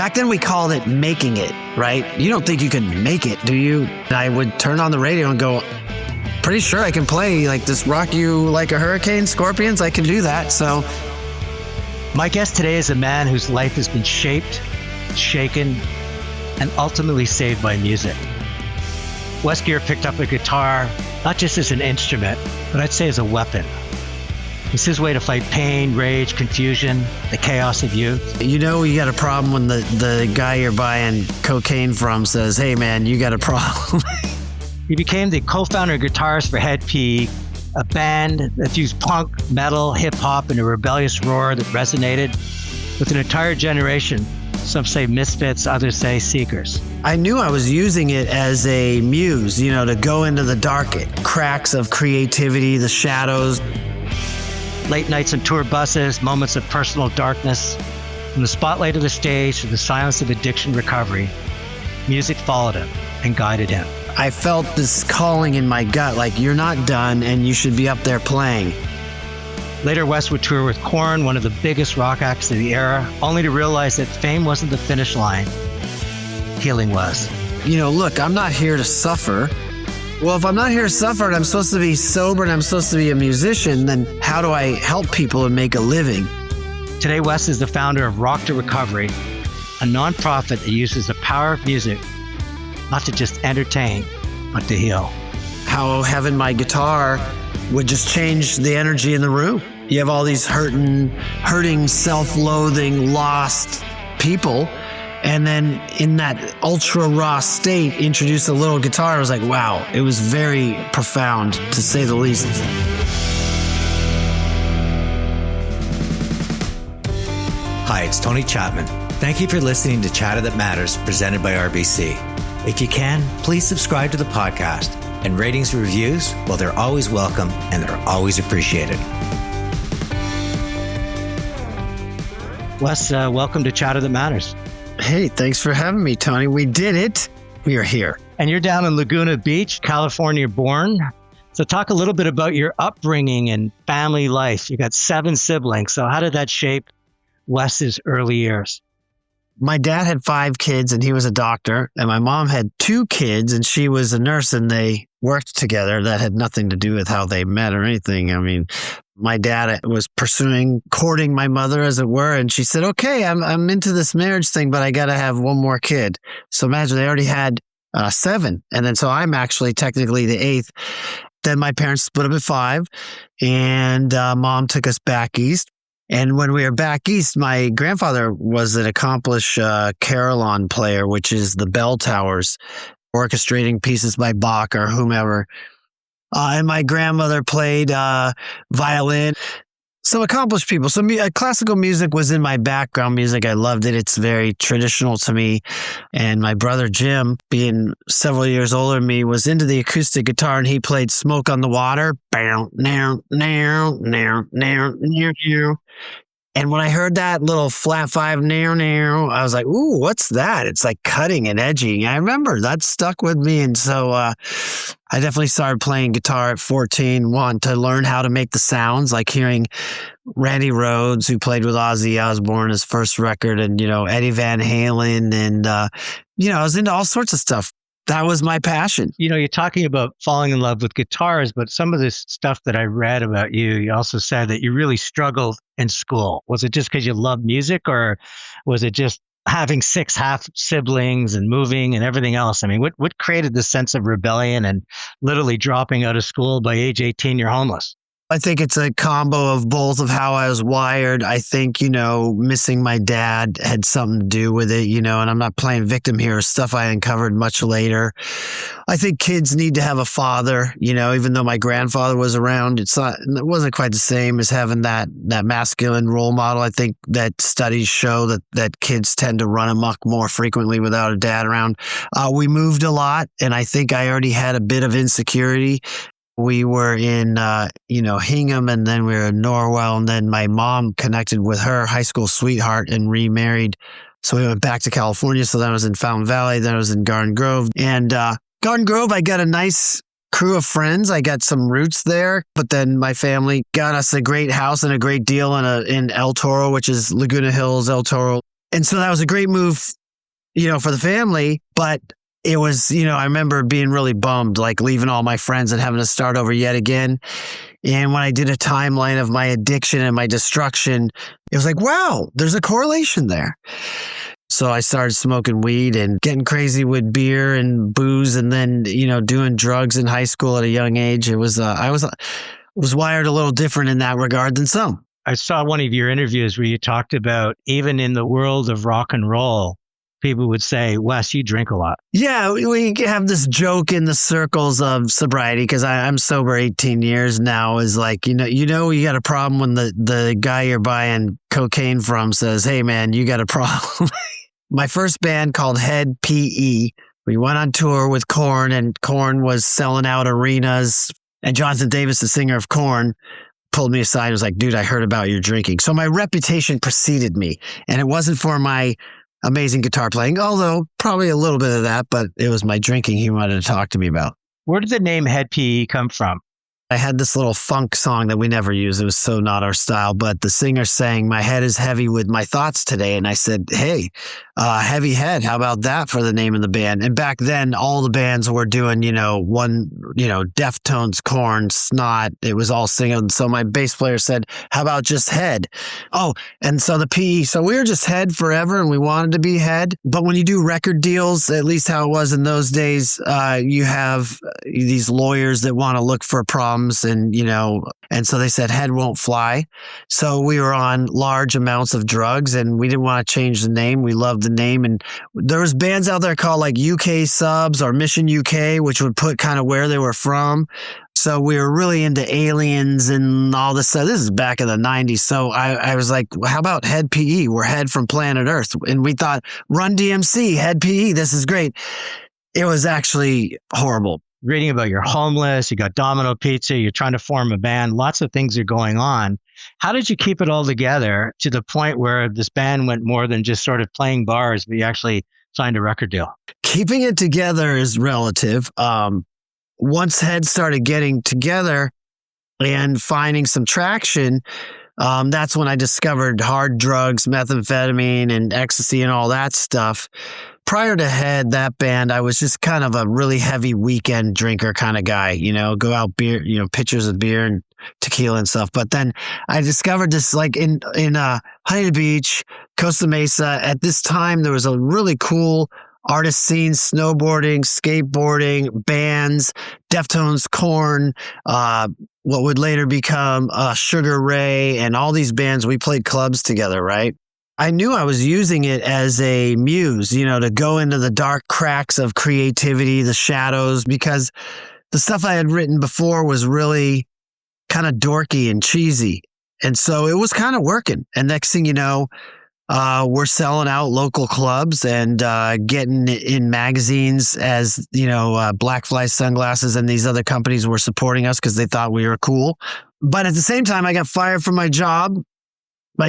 Back then we called it making it, right? You don't think you can make it, do you? And I would turn on the radio and go, pretty sure I can play like this Rock You Like a Hurricane, Scorpions. I can do that. So my guest today is a man whose life has been shaped, shaken, and ultimately saved by music. Wes Geer picked up a guitar, not just as an instrument, but I'd say as a weapon. It's his way to fight pain, rage, confusion, the chaos of youth. You know you got a problem when the guy you're buying cocaine from says, hey man, you got a problem. He became the co-founder and guitarist for Head P.E, a band that fused punk, metal, hip-hop in a rebellious roar that resonated with an entire generation. Some say misfits, others say seekers. I knew I was using it as a muse, to go into the dark cracks of creativity, the shadows. Late nights on tour buses, moments of personal darkness. From the spotlight of the stage to the silence of addiction recovery, music followed him and guided him. I felt this calling in my gut, like you're not done and you should be up there playing. Later, Wes would tour with Korn, one of the biggest rock acts of the era, only to realize that fame wasn't the finish line. Healing was. Look, I'm not here to suffer. Well, if I'm not here to suffer and I'm supposed to be sober and I'm supposed to be a musician, then how do I help people and make a living? Today, Wes is the founder of Rock to Recovery, a nonprofit that uses the power of music not to just entertain, but to heal. How having my guitar would just change the energy in the room. You have all these hurting, self-loathing, lost people. And then in that ultra raw state, introduce a little guitar. I was like, wow, it was very profound, to say the least. Hi, it's Tony Chapman. Thank you for listening to Chatter That Matters, presented by RBC. If you can, please subscribe to the podcast. And ratings and reviews, well, they're always welcome and they're always appreciated. Wes, welcome to Chatter That Matters. Hey, thanks for having me, Tony. We did it. We are here. And you're down in Laguna Beach, California born. So talk a little bit about your upbringing and family life. You got 7 siblings. So how did that shape Wes's early years? My dad had 5 kids and he was a doctor. And my mom had 2 kids and she was a nurse, and they worked together. That had nothing to do with how they met or anything. I mean, my dad was courting my mother, as it were. And she said, okay, I'm into this marriage thing, but I got to have one more kid. So imagine they already had 7. And then so I'm actually technically the 8th. Then my parents split up at 5 and mom took us back east. And when we were back east, my grandfather was an accomplished carillon player, which is the bell towers, orchestrating pieces by Bach or whomever. And my grandmother played violin. Some accomplished people. So classical music was in my background music. I loved it. It's very traditional to me. And my brother Jim, being several years older than me, was into the acoustic guitar, and he played Smoke on the Water. And when I heard that little flat 5, I was like, ooh, what's that? It's like cutting and edgy. I remember that stuck with me. And so I definitely started playing guitar at 14, to learn how to make the sounds, like hearing Randy Rhoads, who played with Ozzy Osbourne, his first record, and, Eddie Van Halen. And, I was into all sorts of stuff. That was my passion. You're talking about falling in love with guitars, but some of this stuff that I read about you also said that you really struggled in school. Was it just because you loved music, or was it just having 6 half siblings and moving and everything else? I mean, what created this sense of rebellion and literally dropping out of school by age 18, you're homeless? I think it's a combo of both of how I was wired. I think, missing my dad had something to do with it, and I'm not playing victim here, stuff I uncovered much later. I think kids need to have a father, even though my grandfather was around, it wasn't quite the same as having that masculine role model. I think that studies show that kids tend to run amok more frequently without a dad around. We moved a lot, and I think I already had a bit of insecurity. We were in, Hingham, and then we were in Norwell, and then my mom connected with her high school sweetheart and remarried. So we went back to California. So then I was in Fountain Valley, then I was in Garden Grove. And Garden Grove, I got a nice crew of friends. I got some roots there, but then my family got us a great house and a great deal in El Toro, which is Laguna Hills, El Toro. And so that was a great move, for the family. But it was, I remember being really bummed, like leaving all my friends and having to start over yet again. And when I did a timeline of my addiction and my destruction, it was like, wow, there's a correlation there. So I started smoking weed and getting crazy with beer and booze, and then, doing drugs in high school at a young age. It was, I was wired a little different in that regard than some. I saw one of your interviews where you talked about even in the world of rock and roll, people would say, Wes, you drink a lot. Yeah, we have this joke in the circles of sobriety, because I'm sober 18 years now, is like, you got a problem when the guy you're buying cocaine from says, hey, man, you got a problem. My first band called Head P.E. We went on tour with Korn, and Korn was selling out arenas. And Jonathan Davis, the singer of Korn, pulled me aside and was like, dude, I heard about your drinking. So my reputation preceded me. And it wasn't for my amazing guitar playing, although probably a little bit of that, but it was my drinking he wanted to talk to me about. Where did the name Head P.E. come from? I had this little funk song that we never used. It was so not our style, but the singer sang, my head is heavy with my thoughts today. And I said, hey, Heavy Head, how about that for the name of the band? And back then, all the bands were doing, Deftones, Korn, Snot. It was all singing. So my bass player said, how about just Head? Oh, and so the PE. So we were just Head forever, and we wanted to be Head. But when you do record deals, at least how it was in those days, you have these lawyers that want to look for problems. And so they said Head won't fly. So we were on large amounts of drugs, and we didn't want to change the name. We loved the name. And there was bands out there called like UK Subs or Mission UK, which would put kind of where they were from. So we were really into aliens and all this stuff. This is back in the 90s. So I was like, how about Head P.E.? We're Head from planet Earth. And we thought, Run DMC, Head P.E., this is great. It was actually horrible. Reading about you're homeless, you got Domino Pizza, you're trying to form a band, lots of things are going on. How did you keep it all together to the point where this band went more than just sort of playing bars, but you actually signed a record deal? Keeping it together is relative. Once Head started getting together and finding some traction, that's when I discovered hard drugs, methamphetamine and ecstasy and all that stuff. Prior to Head, that band, I was just kind of a really heavy weekend drinker kind of guy, go out beer, pitchers of beer and tequila and stuff. But then I discovered this like in Huntington Beach, Costa Mesa. At this time, there was a really cool artist scene, snowboarding, skateboarding, bands, Deftones, Korn, what would later become Sugar Ray, and all these bands. We played clubs together, right? I knew I was using it as a muse, to go into the dark cracks of creativity, the shadows, because the stuff I had written before was really kind of dorky and cheesy. And so it was kind of working. And next thing you know, we're selling out local clubs and getting in magazines as, Black Fly Sunglasses and these other companies were supporting us because they thought we were cool. But at the same time, I got fired from my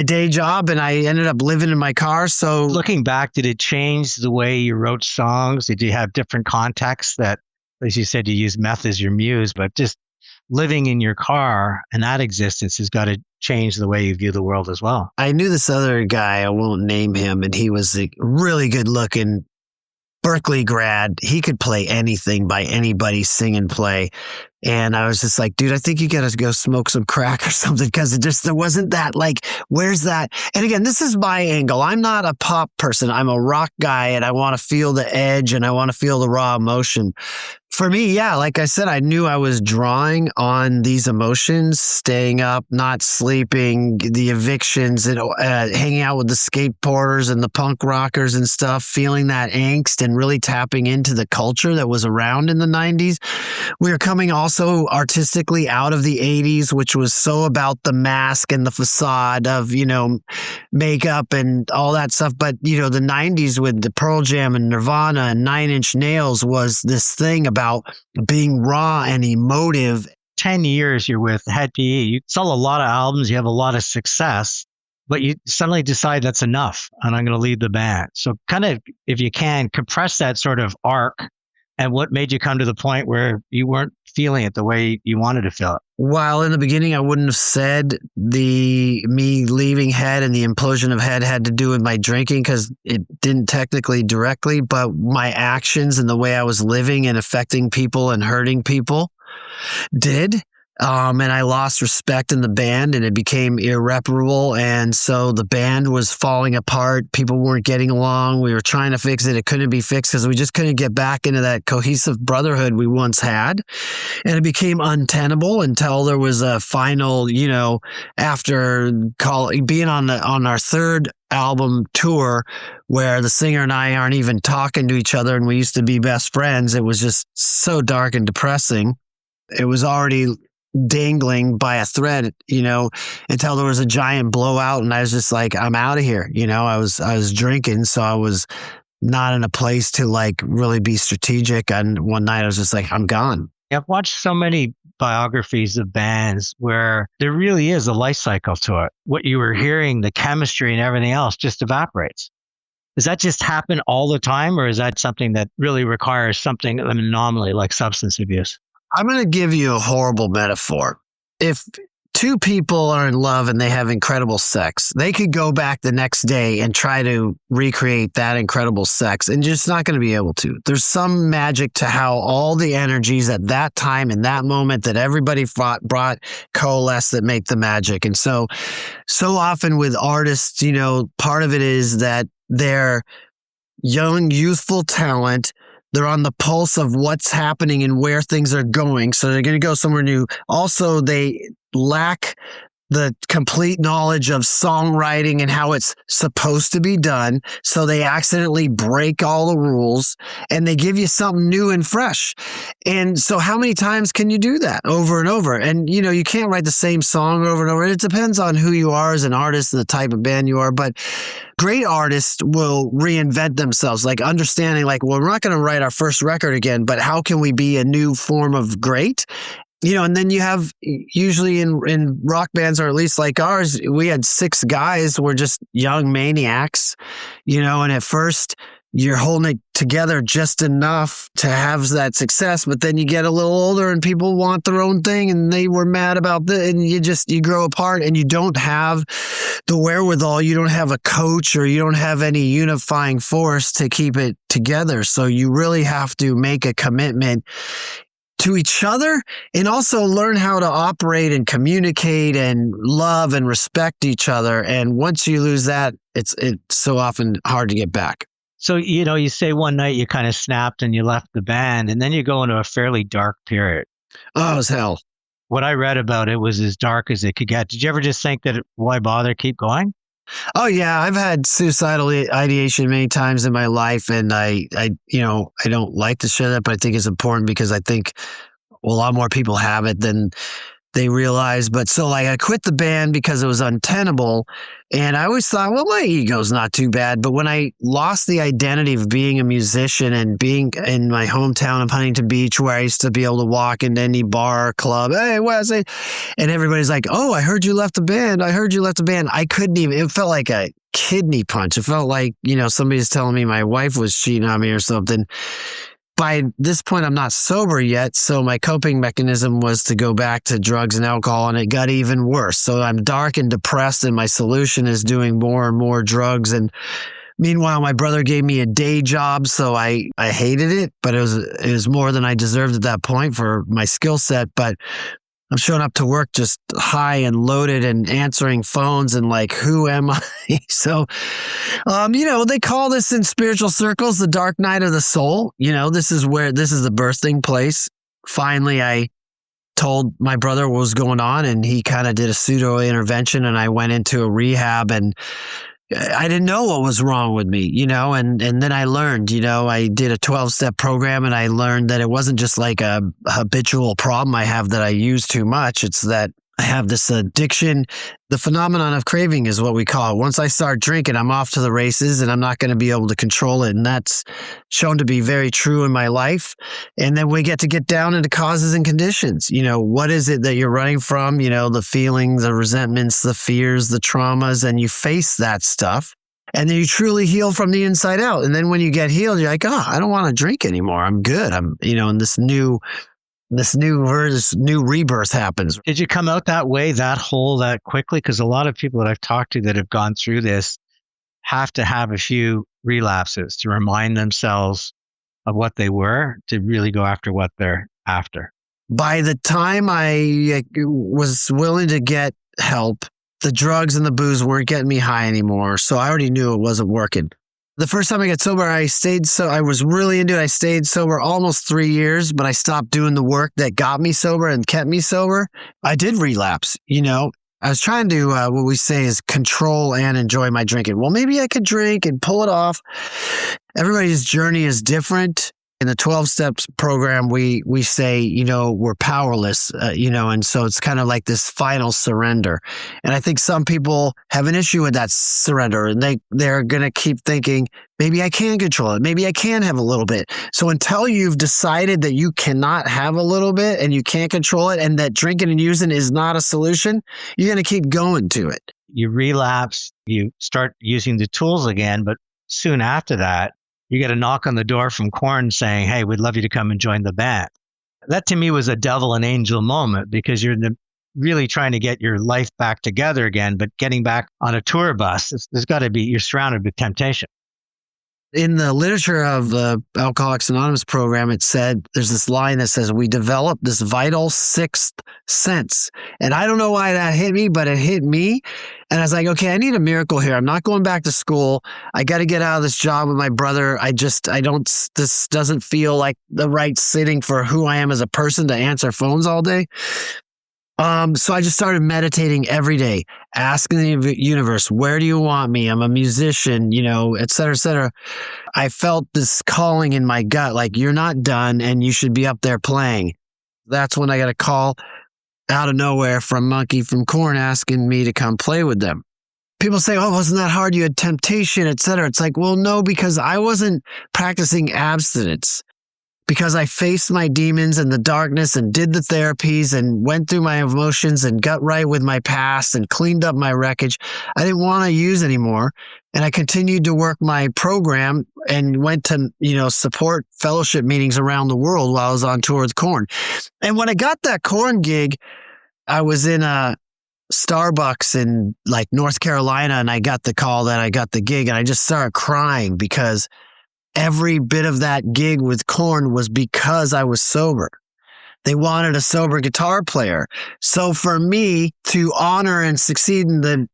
day job, and I ended up living in my car. So looking back, did it change the way you wrote songs? Did you have different contexts that, as you said, you use meth as your muse, but just living in your car and that existence has got to change the way you view the world as well. I knew this other guy, I won't name him, and he was a really good looking Berkeley grad. He could play anything by anybody, sing and play. And I was just like, dude, I think you got to go smoke some crack or something, because there wasn't that, like, where's that? And again, this is my angle. I'm not a pop person. I'm a rock guy, and I want to feel the edge and I want to feel the raw emotion. For me, yeah, like I said, I knew I was drawing on these emotions, staying up, not sleeping, the evictions, and hanging out with the skateboarders and the punk rockers and stuff, feeling that angst and really tapping into the culture that was around in the 90s. We were coming also artistically out of the 80s, which was so about the mask and the facade of, makeup and all that stuff. But, the 90s with the Pearl Jam and Nirvana and Nine Inch Nails was this thing about being raw and emotive. 10 years you're with Head P.E. You sell a lot of albums, you have a lot of success, but you suddenly decide that's enough and I'm going to leave the band. So kind of, if you can, compress that sort of arc and what made you come to the point where you weren't feeling it the way you wanted to feel it. While in the beginning, I wouldn't have said me leaving Head and the implosion of Head had to do with my drinking because it didn't technically directly, but my actions and the way I was living and affecting people and hurting people did. And I lost respect in the band and it became irreparable. And so the band was falling apart. People weren't getting along. We were trying to fix it. It couldn't be fixed because we just couldn't get back into that cohesive brotherhood we once had. And it became untenable until there was a final, after being on our third album tour where the singer and I aren't even talking to each other and we used to be best friends. It was just so dark and depressing. It was already dangling by a thread, until there was a giant blowout and I was just like, I'm out of here. I was drinking. So I was not in a place to like really be strategic. And one night I was just like, I'm gone. I've watched so many biographies of bands where there really is a life cycle to it. What you were hearing, the chemistry and everything else just evaporates. Does that just happen all the time? Or is that something that really requires something, an anomaly like substance abuse? I'm going to give you a horrible metaphor. If two people are in love and they have incredible sex, they could go back the next day and try to recreate that incredible sex and just not going to be able to. There's some magic to how all the energies at that time, in that moment that everybody brought coalesce that make the magic. And so often with artists, part of it is that they're young, youthful talent. They're on the pulse of what's happening and where things are going. So they're going to go somewhere new. Also, they lack the complete knowledge of songwriting and how it's supposed to be done. So they accidentally break all the rules and they give you something new and fresh. And so how many times can you do that over and over? And, you can't write the same song over and over. It depends on who you are as an artist and the type of band you are. But great artists will reinvent themselves, like understanding like, well, we're not going to write our first record again, but how can we be a new form of great? And then you have usually in rock bands, or at least like ours, we had 6 guys who were just young maniacs, and at first you're holding it together just enough to have that success. But then you get a little older and people want their own thing and they were mad about that. And you grow apart and you don't have the wherewithal. You don't have a coach or you don't have any unifying force to keep it together. So you really have to make a commitment to each other and also learn how to operate and communicate and love and respect each other. And once you lose that, it's so often hard to get back. So, you say one night you kind of snapped and you left the band and then you go into a fairly dark period. Oh, it was hell. What I read about it was as dark as it could get. Did you ever just think that why bother, keep going? Oh yeah, I've had suicidal ideation many times in my life, and I don't like to share that, but I think it's important because I think a lot more people have it than they realize. But so like I quit the band because it was untenable, and I always thought, well, my ego's not too bad. But when I lost the identity of being a musician and being in my hometown of Huntington Beach, where I used to be able to walk into any bar or club, hey, Wes, and everybody's like, oh, I heard you left the band. I couldn't even, it felt like a kidney punch. It felt like, somebody's telling me my wife was cheating on me or something. By this point, I'm not sober yet, so my coping mechanism was to go back to drugs and alcohol, and it got even worse. So I'm dark and depressed, and my solution is doing more and more drugs. And meanwhile, my brother gave me a day job, so I hated it, but it was more than I deserved at that point for my skill set. But I'm showing up to work just high and loaded and answering phones and like, who am I? So, they call this in spiritual circles the dark night of the soul. This is the birthing place. Finally, I told my brother what was going on and he kind of did a pseudo intervention and I went into a rehab and I didn't know what was wrong with me, and then I learned, I did a 12-step program and I learned that it wasn't just like a habitual problem I have that I use too much. It's that I have this addiction. The phenomenon of craving is what we call it. Once I start drinking, I'm off to the races and I'm not going to be able to control it. And that's shown to be very true in my life. And then we get down into causes and conditions. What is it that you're running from? The feelings, the resentments, the fears, the traumas, and you face that stuff. And then you truly heal from the inside out. And then when you get healed, you're like, oh, I don't want to drink anymore. I'm good. I'm, in this new this new rebirth happens. Did you come out that way, that whole, that quickly? Because a lot of people that I've talked to that have gone through this have to have a few relapses to remind themselves of what they were, to really go after what they're after. By the time I was willing to get help, the drugs and the booze weren't getting me high anymore. So I already knew it wasn't working. The first time I got sober, I was really into it. I stayed sober almost 3 years, but I stopped doing the work that got me sober and kept me sober. I did relapse, I was trying to, what we say is control and enjoy my drinking. Well, maybe I could drink and pull it off. Everybody's journey is different. In the 12 steps program, we say, we're powerless, and so it's kind of like this final surrender. And I think some people have an issue with that surrender, and they're going to keep thinking, maybe I can control it. Maybe I can have a little bit. So until you've decided that you cannot have a little bit and you can't control it, and that drinking and using is not a solution, you're going to keep going to it. You relapse, you start using the tools again, but soon after that, you get a knock on the door from Korn saying, hey, we'd love you to come and join the band. That to me was a devil and angel moment, because you're really trying to get your life back together again, but getting back on a tour bus, there's got to be, you're surrounded with temptation. In the literature of the Alcoholics Anonymous program, it said, there's this line that says, we develop this vital sixth sense. And I don't know why that hit me, but it hit me. And I was like, okay, I need a miracle here. I'm not going back to school. I got to get out of this job with my brother. This doesn't feel like the right sitting for who I am as a person to answer phones all day. So I just started meditating every day, asking the universe, where do you want me? I'm a musician, et cetera, et cetera. I felt this calling in my gut, like, you're not done and you should be up there playing. That's when I got a call out of nowhere from Monkey from Korn asking me to come play with them. People say, oh, wasn't that hard? You had temptation, et cetera. It's like, well, no, because I wasn't practicing abstinence. Because I faced my demons and the darkness and did the therapies and went through my emotions and got right with my past and cleaned up my wreckage. I didn't want to use anymore. And I continued to work my program and went to, support fellowship meetings around the world while I was on tour with Korn. And when I got that Korn gig, I was in a Starbucks in North Carolina, and I got the call that I got the gig, and I just started crying because every bit of that gig with Korn was because I was sober. They wanted a sober guitar player. So for me to honor and succeed in the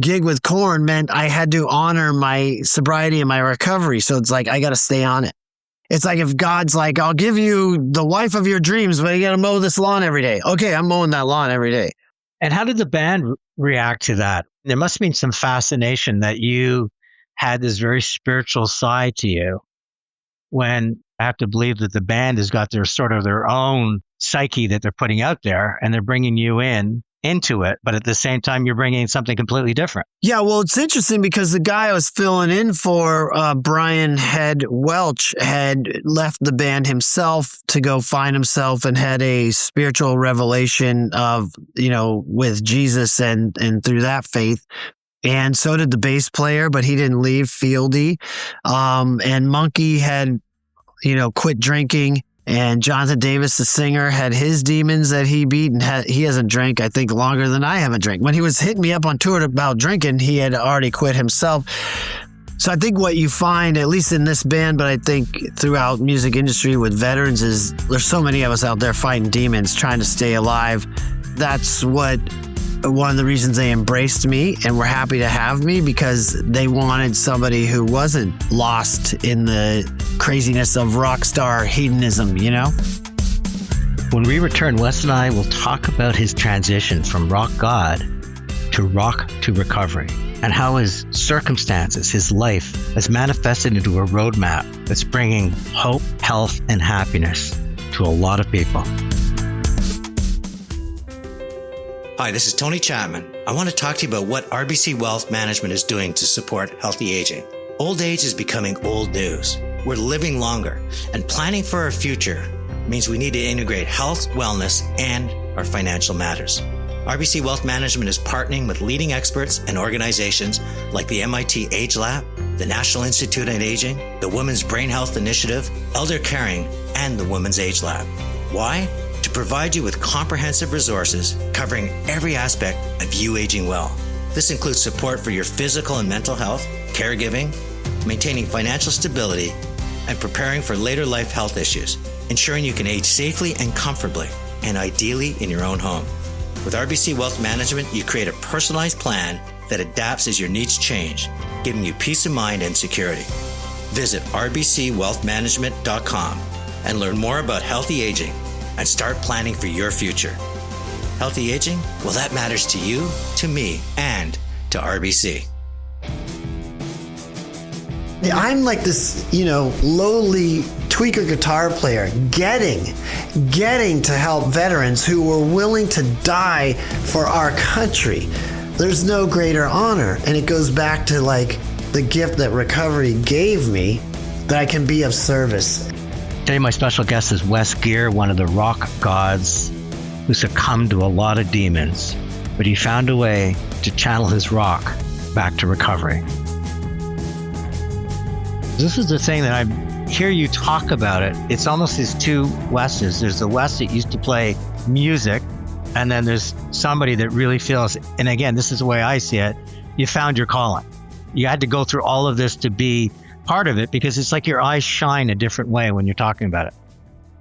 gig with Korn meant I had to honor my sobriety and my recovery. So it's like, I got to stay on it. It's like if God's like, I'll give you the wife of your dreams, but you got to mow this lawn every day. Okay, I'm mowing that lawn every day. And how did the band react to that? There must have been some fascination that you had this very spiritual side to you, when I have to believe that the band has got their sort of their own psyche that they're putting out there, and they're bringing you into it, but at the same time, you're bringing something completely different. Yeah, well, it's interesting because the guy I was filling in for, Brian Head Welch, had left the band himself to go find himself and had a spiritual revelation of, with Jesus and through that faith. And so did the bass player, but he didn't leave, Fieldy. And Monkey had, quit drinking. And Jonathan Davis, the singer, had his demons that he beat, and he hasn't drank, I think, longer than I haven't drank. When he was hitting me up on tour about drinking, he had already quit himself. So I think what you find, at least in this band, but I think throughout music industry with veterans, is there's so many of us out there fighting demons, trying to stay alive. That's one of the reasons they embraced me and were happy to have me, because they wanted somebody who wasn't lost in the craziness of rock star hedonism, When we return, Wes and I will talk about his transition from rock god to rock to recovery, and how his circumstances, his life, has manifested into a roadmap that's bringing hope, health, and happiness to a lot of people. Hi, this is Tony Chapman. I want to talk to you about what RBC Wealth Management is doing to support healthy aging. Old age is becoming old news. We're living longer, and planning for our future means we need to integrate health, wellness, and our financial matters. RBC Wealth Management is partnering with leading experts and organizations like the MIT Age Lab, the National Institute on Aging, the Women's Brain Health Initiative, Elder Caring, and the Women's Age Lab. Why? provide you with comprehensive resources covering every aspect of you aging well. This includes support for your physical and mental health, caregiving, maintaining financial stability, and preparing for later life health issues, ensuring you can age safely and comfortably, and ideally in your own home. With RBC Wealth Management, you create a personalized plan that adapts as your needs change, giving you peace of mind and security. Visit rbcwealthmanagement.com and learn more about healthy aging and start planning for your future. Healthy aging? Well, that matters to you, to me, and to RBC. I'm like this, lowly tweaker guitar player getting to help veterans who were willing to die for our country. There's no greater honor. And it goes back to like the gift that recovery gave me, that I can be of service. Today, my special guest is Wes Geer, one of the rock gods who succumbed to a lot of demons, but he found a way to channel his rock back to recovery. This is the thing that I hear you talk about it. It's almost these two Wes's. There's the Wes that used to play music, and then there's somebody that really feels, and again, this is the way I see it, you found your calling. You had to go through all of this to be part of it, because it's like your eyes shine a different way when you're talking about it.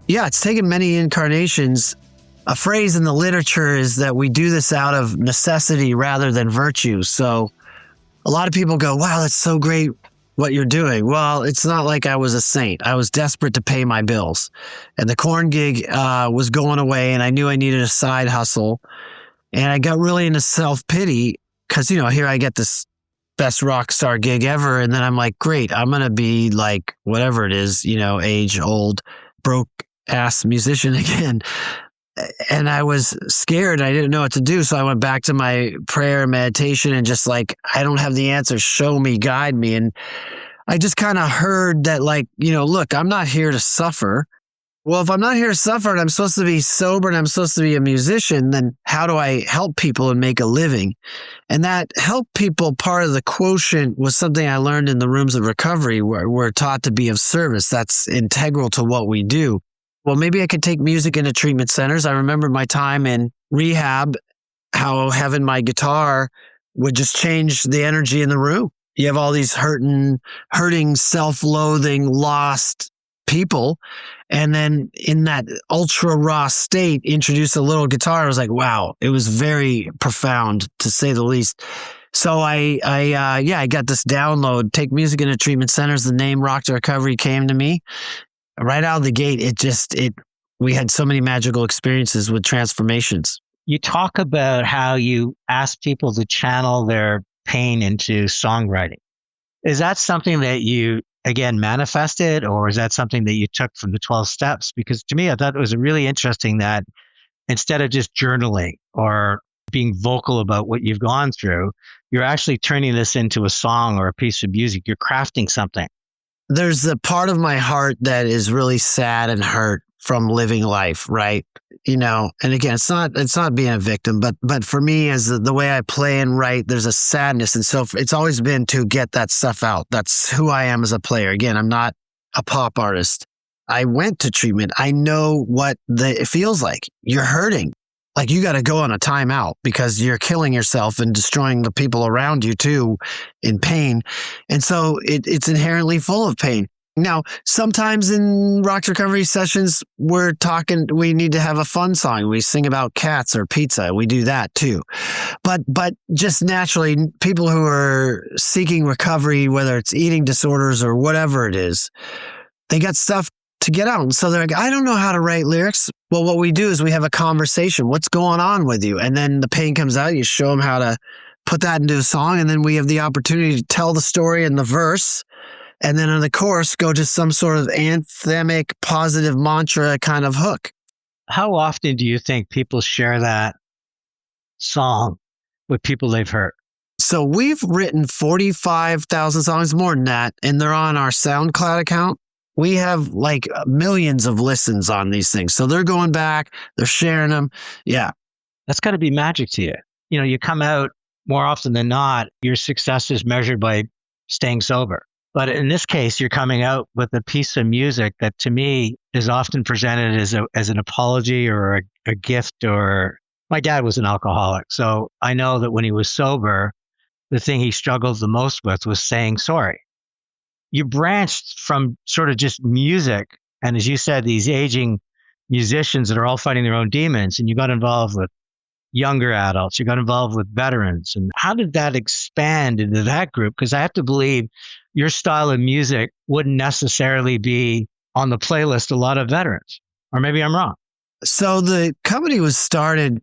Yeah, it's taken many incarnations. A phrase in the literature is that we do this out of necessity rather than virtue. So a lot of people go, wow, that's so great what you're doing. Well, it's not like I was a saint. I was desperate to pay my bills. And the Korn gig was going away, and I knew I needed a side hustle. And I got really into self-pity because, here I get this best rock star gig ever. And then I'm like, great, I'm going to be like, whatever it is, age old, broke ass musician again. And I was scared. I didn't know what to do. So I went back to my prayer meditation and just like, I don't have the answer. Show me, guide me. And I just kind of heard that like, look, I'm not here to suffer. Well, if I'm not here to suffer and I'm supposed to be sober and I'm supposed to be a musician, then how do I help people and make a living? And that help people part of the quotient was something I learned in the rooms of recovery, where we're taught to be of service. That's integral to what we do. Well, maybe I could take music into treatment centers. I remember my time in rehab, how having my guitar would just change the energy in the room. You have all these hurting, self-loathing, lost people. And then in that ultra raw state, introduce a little guitar. I was like, wow, it was very profound, to say the least. So I got this download, take music into treatment centers. The name Rock to Recovery came to me. Right out of the gate, we had so many magical experiences with transformations. You talk about how you ask people to channel their pain into songwriting. Is that something that you, again, manifested, or is that something that you took from the 12 steps? Because to me, I thought it was really interesting that instead of just journaling or being vocal about what you've gone through, you're actually turning this into a song or a piece of music. You're crafting something. There's a part of my heart that is really sad and hurt from living life, right? And again, it's not being a victim, but for me, as the way I play and write, there's a sadness. And so it's always been to get that stuff out. That's who I am as a player. Again, I'm not a pop artist. I went to treatment. I know what it feels like. You're hurting. Like you got to go on a timeout because you're killing yourself and destroying the people around you too in pain. And so it's inherently full of pain. Now, sometimes in rock recovery sessions, we need to have a fun song. We sing about cats or pizza. We do that too. But just naturally, people who are seeking recovery, whether it's eating disorders or whatever it is, they got stuff to get out. And so they're like, I don't know how to write lyrics. Well, what we do is we have a conversation. What's going on with you? And then the pain comes out. You show them how to put that into a song. And then we have the opportunity to tell the story in the verse. And then in the chorus, go to some sort of anthemic, positive mantra kind of hook. How often do you think people share that song with people they've hurt? So we've written 45,000 songs, more than that, and they're on our SoundCloud account. We have like millions of listens on these things. So they're going back, they're sharing them. Yeah. That's got to be magic to you. You come out more often than not, your success is measured by staying sober. But in this case, you're coming out with a piece of music that to me is often presented as an apology or a gift. Or my dad was an alcoholic. So I know that when he was sober, the thing he struggled the most with was saying sorry. You branched from sort of just music. And as you said, these aging musicians that are all fighting their own demons, and you got involved with younger adults, you got involved with veterans. And how did that expand into that group? Because I have to believe your style of music wouldn't necessarily be on the playlist a lot of veterans. Or maybe I'm wrong. So the company was started